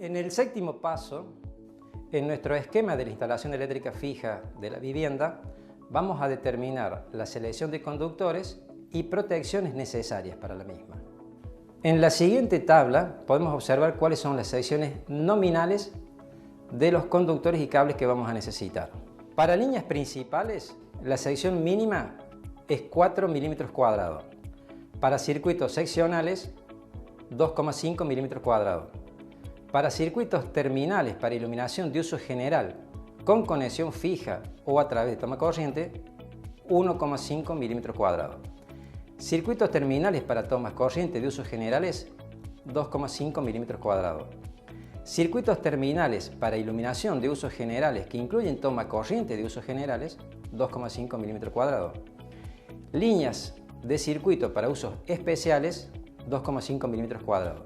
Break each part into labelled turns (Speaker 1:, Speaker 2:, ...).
Speaker 1: En el séptimo paso, en nuestro esquema de la instalación eléctrica fija de la vivienda, vamos a determinar la selección de conductores y protecciones necesarias para la misma. En la siguiente tabla podemos observar cuáles son las secciones nominales de los conductores y cables que vamos a necesitar. Para líneas principales, la sección mínima es 4 milímetros cuadrados. Para circuitos seccionales, 2,5 milímetros cuadrados. Para circuitos terminales para iluminación de uso general con conexión fija o a través de toma corriente, 1,5 milímetros cuadrados. Circuitos terminales para tomas corriente de usos generales, 2,5 milímetros cuadrados. Circuitos terminales para iluminación de usos generales que incluyen toma corriente de usos generales, 2,5 milímetros cuadrados. Líneas de circuito para usos especiales, 2,5 milímetros cuadrados.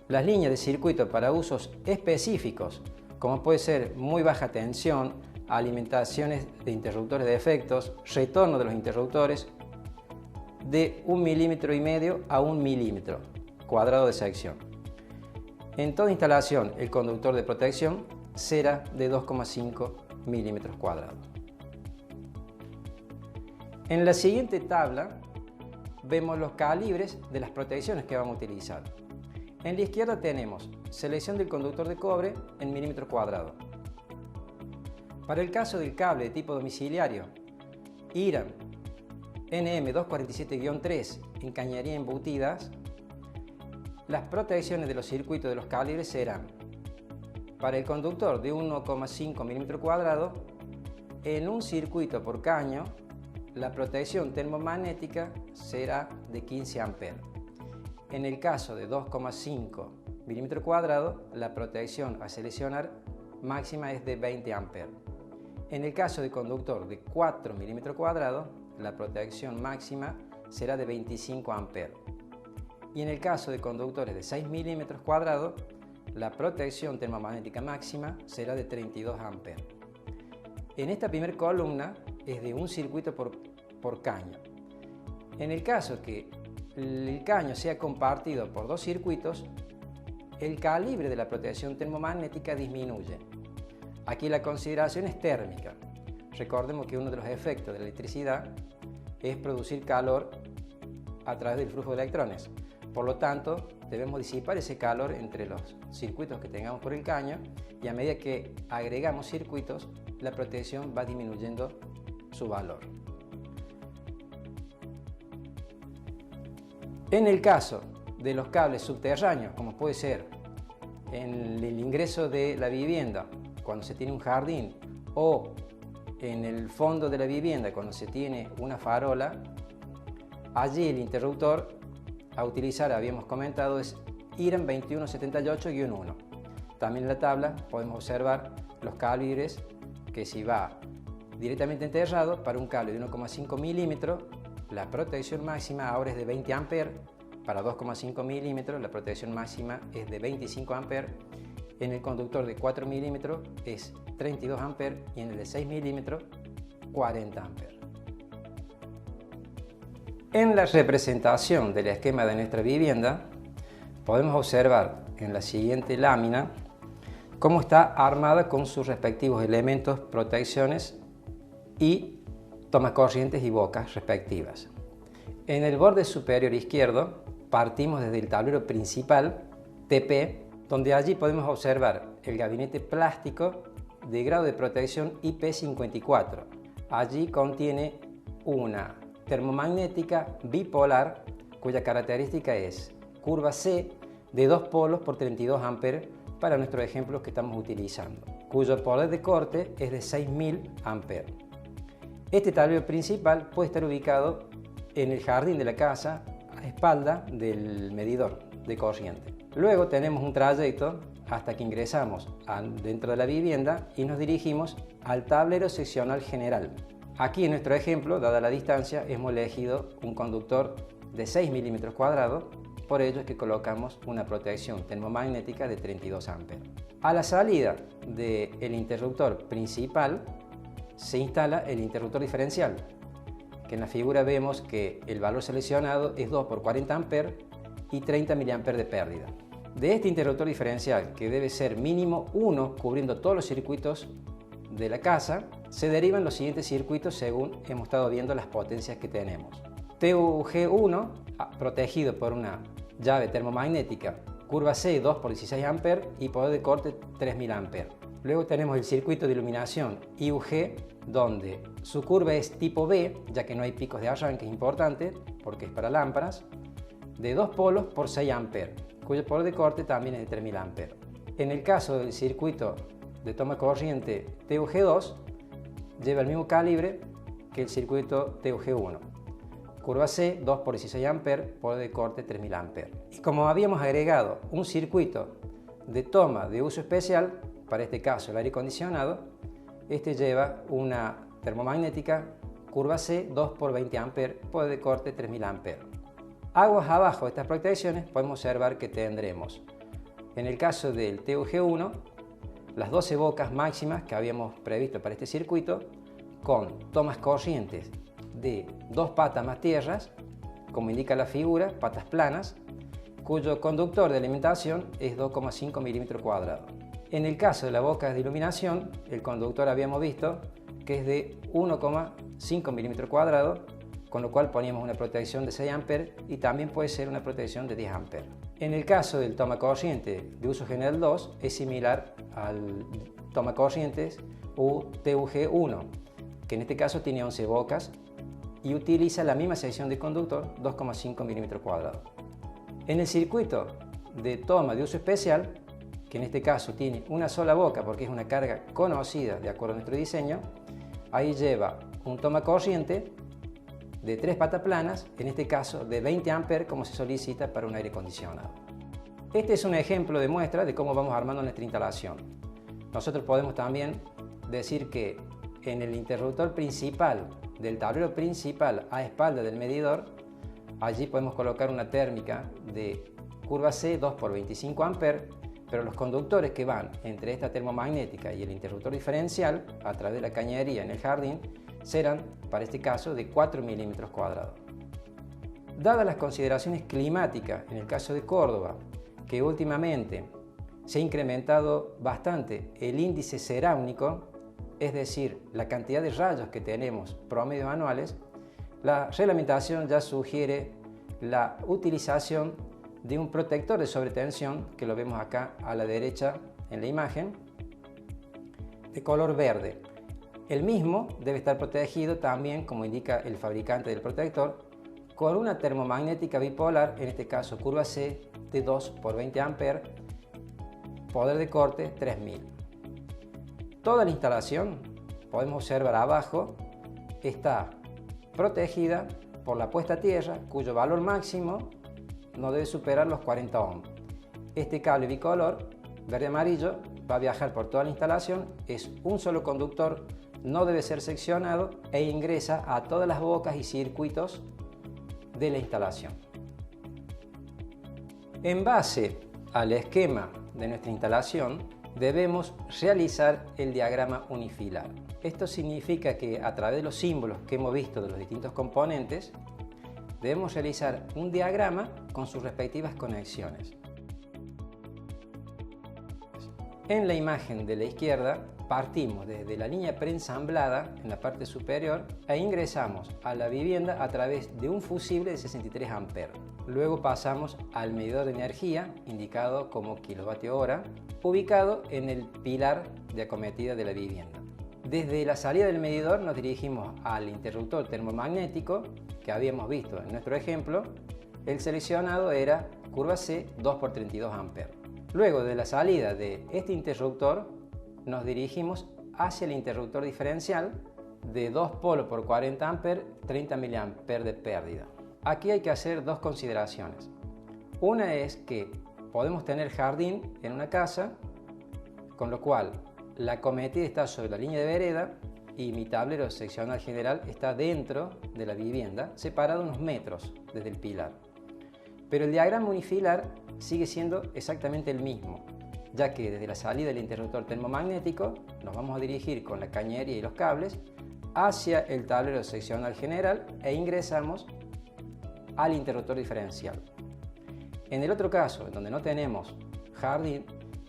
Speaker 1: Las líneas de circuito para usos específicos, como puede ser muy baja tensión, alimentaciones de interruptores de efectos, retorno de los interruptores, de 1,5 milímetros a 1 milímetro cuadrado de sección. En toda instalación, el conductor de protección será de 2,5 milímetros cuadrados. En la siguiente tabla vemos los calibres de las protecciones que vamos a utilizar. En la izquierda tenemos selección del conductor de cobre en milímetros cuadrados. Para el caso del cable de tipo domiciliario, IRAM NM247-3 en cañería embutidas, las protecciones de los circuitos de los calibres serán: para el conductor de 1,5 milímetros cuadrados, en un circuito por caño, la protección termomagnética será de 15 amperes. En el caso de 2,5 milímetros cuadrados, la protección a seleccionar máxima es de 20 amperes. En el caso de conductor de 4 milímetros cuadrados, la protección máxima será de 25 amperes. Y en el caso de conductores de 6 milímetros cuadrados, la protección termomagnética máxima será de 32 amperes. En esta primera columna es de un circuito por caño. En el caso que el caño sea compartido por dos circuitos, el calibre de la protección termomagnética disminuye. Aquí la consideración es térmica. Recordemos que uno de los efectos de la electricidad es producir calor a través del flujo de electrones. Por lo tanto, debemos disipar ese calor entre los circuitos que tengamos por el caño, y a medida que agregamos circuitos, la protección va disminuyendo su valor. En el caso de los cables subterráneos, como puede ser en el ingreso de la vivienda cuando se tiene un jardín, o en el fondo de la vivienda cuando se tiene una farola, allí el interruptor a utilizar, habíamos comentado, es IRAM 2178-1. También en la tabla podemos observar los calibres que, si va directamente enterrado, para un cable de 1,5 milímetros, la protección máxima ahora es de 20 amperes, para 2,5 milímetros la protección máxima es de 25 amperes, en el conductor de 4 milímetros es 32 amperes y en el de 6 milímetros 40 amperes. En la representación del esquema de nuestra vivienda podemos observar en la siguiente lámina cómo está armada con sus respectivos elementos, protecciones y tomacorrientes y bocas respectivas. En el borde superior izquierdo partimos desde el tablero principal TP, donde allí podemos observar el gabinete plástico de grado de protección IP54. Allí contiene una termomagnética bipolar cuya característica es curva C de 2 polos por 32 amperes para nuestro ejemplo que estamos utilizando, cuyo poder de corte es de 6000 amperes. Este tablero principal puede estar ubicado en el jardín de la casa a espalda del medidor de corriente. Luego tenemos un trayecto hasta que ingresamos dentro de la vivienda y nos dirigimos al tablero seccional general. Aquí en nuestro ejemplo, dada la distancia, hemos elegido un conductor de 6 milímetros cuadrados, por ello es que colocamos una protección termomagnética de 32 amperes. A la salida del interruptor principal se instala el interruptor diferencial, que en la figura vemos que el valor seleccionado es 2 por 40 amperes y 30 mA de pérdida. De este interruptor diferencial, que debe ser mínimo 1 cubriendo todos los circuitos de la casa, se derivan los siguientes circuitos según hemos estado viendo las potencias que tenemos. TUG1, protegido por una llave termomagnética, curva C 2 por 16 A y poder de corte 3000 A. Luego tenemos el circuito de iluminación IUG, donde su curva es tipo B, ya que no hay picos de arranque, es importante porque es para lámparas, de 2 polos por 6 A, cuyo poder de corte también es de 3000 A. En el caso del circuito de toma corriente TUG2, lleva el mismo calibre que el circuito TUG1. Curva C, 2 por 16 A, poder de corte 3000 A. Y como habíamos agregado un circuito de toma de uso especial, para este caso el aire acondicionado, este lleva una termomagnética curva C, 2 por 20 A, poder de corte 3000 A. Aguas abajo de estas protecciones podemos observar que tendremos, en el caso del TUG1, las 12 bocas máximas que habíamos previsto para este circuito, con tomas corrientes de 2 patas más tierras, como indica la figura, patas planas, cuyo conductor de alimentación es 2,5 milímetros cuadrados. En el caso de la boca de iluminación, el conductor habíamos visto que es de 1,5 milímetros cuadrados, con lo cual poníamos una protección de 6 A y también puede ser una protección de 10 A. En el caso del toma corriente de uso general 2, es similar al toma corrientes TUG1, que en este caso tiene 11 bocas y utiliza la misma sección de conductor, 2,5 milímetros cuadrados. En el circuito de toma de uso especial, que en este caso tiene una sola boca porque es una carga conocida de acuerdo a nuestro diseño, ahí lleva un toma corriente de 3 patas planas, en este caso de 20 A como se solicita para un aire acondicionado. Este es un ejemplo de muestra de cómo vamos armando nuestra instalación. Nosotros podemos también decir que en el interruptor principal del tablero principal a espalda del medidor, allí podemos colocar una térmica de curva C 2 por 25 A, pero los conductores que van entre esta termomagnética y el interruptor diferencial a través de la cañería en el jardín serán, para este caso, de 4 milímetros cuadrados. Dadas las consideraciones climáticas en el caso de Córdoba, que últimamente se ha incrementado bastante el índice cerámico, es decir, la cantidad de rayos que tenemos promedios anuales, la reglamentación ya sugiere la utilización de un protector de sobretensión, que lo vemos acá a la derecha en la imagen, de color verde. El mismo debe estar protegido también, como indica el fabricante del protector, con una termomagnética bipolar, en este caso curva C, de 2 por 20 A, poder de corte 3000. Toda la instalación, podemos observar abajo, está protegida por la puesta a tierra, cuyo valor máximo no debe superar los 40 ohms. Este cable bicolor, verde-amarillo, va a viajar por toda la instalación, es un solo conductor, no debe ser seccionado e ingresa a todas las bocas y circuitos de la instalación. En base al esquema de nuestra instalación, debemos realizar el diagrama unifilar. Esto significa que a través de los símbolos que hemos visto de los distintos componentes, debemos realizar un diagrama con sus respectivas conexiones. En la imagen de la izquierda partimos desde la línea preensamblada en la parte superior e ingresamos a la vivienda a través de un fusible de 63 A. Luego pasamos al medidor de energía, indicado como kilovatio hora, ubicado en el pilar de acometida de la vivienda. Desde la salida del medidor nos dirigimos al interruptor termomagnético que habíamos visto en nuestro ejemplo. El seleccionado era curva C 2 por 32 A. Luego de la salida de este interruptor nos dirigimos hacia el interruptor diferencial de 2 polos por 40 A, 30 mA de pérdida. Aquí hay que hacer dos consideraciones. Una es que podemos tener jardín en una casa, con lo cual la acometida está sobre la línea de vereda y mi tablero seccional general está dentro de la vivienda, separado unos metros desde el pilar. Pero el diagrama unifilar sigue siendo exactamente el mismo, ya que desde la salida del interruptor termomagnético nos vamos a dirigir con la cañería y los cables hacia el tablero seccional general e ingresamos al interruptor diferencial. En el otro caso, en donde no tenemos jardín,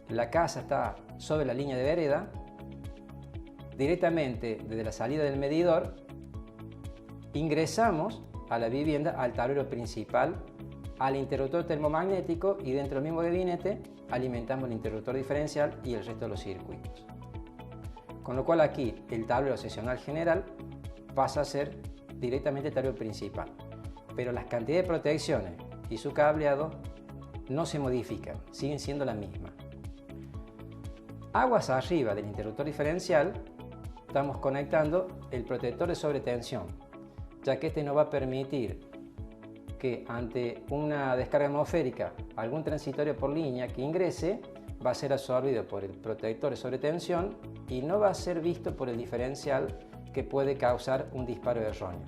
Speaker 1: la casa está sobre la línea de vereda, directamente desde la salida del medidor ingresamos a la vivienda al tablero principal, al interruptor termomagnético, y dentro del mismo gabinete alimentamos el interruptor diferencial y el resto de los circuitos. Con lo cual aquí el tablero seccional general pasa a ser directamente el tablero principal, pero las cantidades de protecciones y su cableado no se modifican, siguen siendo las mismas. Aguas arriba del interruptor diferencial estamos conectando el protector de sobretensión, ya que este nos va a permitir que ante una descarga atmosférica algún transitorio por línea que ingrese va a ser absorbido por el protector de sobretensión y no va a ser visto por el diferencial, que puede causar un disparo erróneo.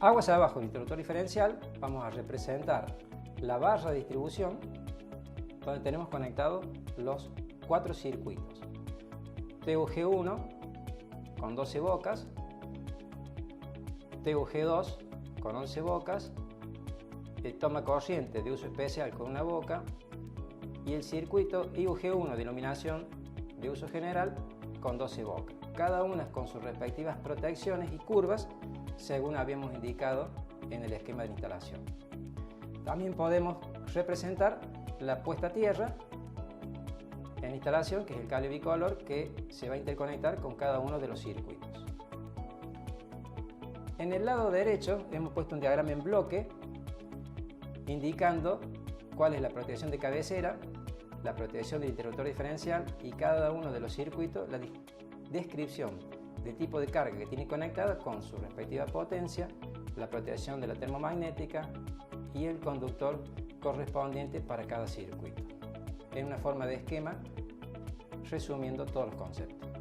Speaker 1: Aguas abajo del interruptor diferencial vamos a representar la barra de distribución, donde tenemos conectados los 4 circuitos. TUG1 con 12 bocas, TUG2 con 11 bocas, el toma corriente de uso especial con una boca y el circuito IUG1 de iluminación de uso general con 12 bocas, cada una con sus respectivas protecciones y curvas según habíamos indicado en el esquema de instalación. También podemos representar la puesta a tierra en instalación, que es el cable bicolor que se va a interconectar con cada uno de los circuitos. En el lado derecho hemos puesto un diagrama en bloque indicando cuál es la protección de cabecera, la protección del interruptor diferencial y cada uno de los circuitos, la descripción del tipo de carga que tiene conectada con su respectiva potencia, la protección de la termomagnética y el conductor correspondiente para cada circuito. Es una forma de esquema resumiendo todos los conceptos.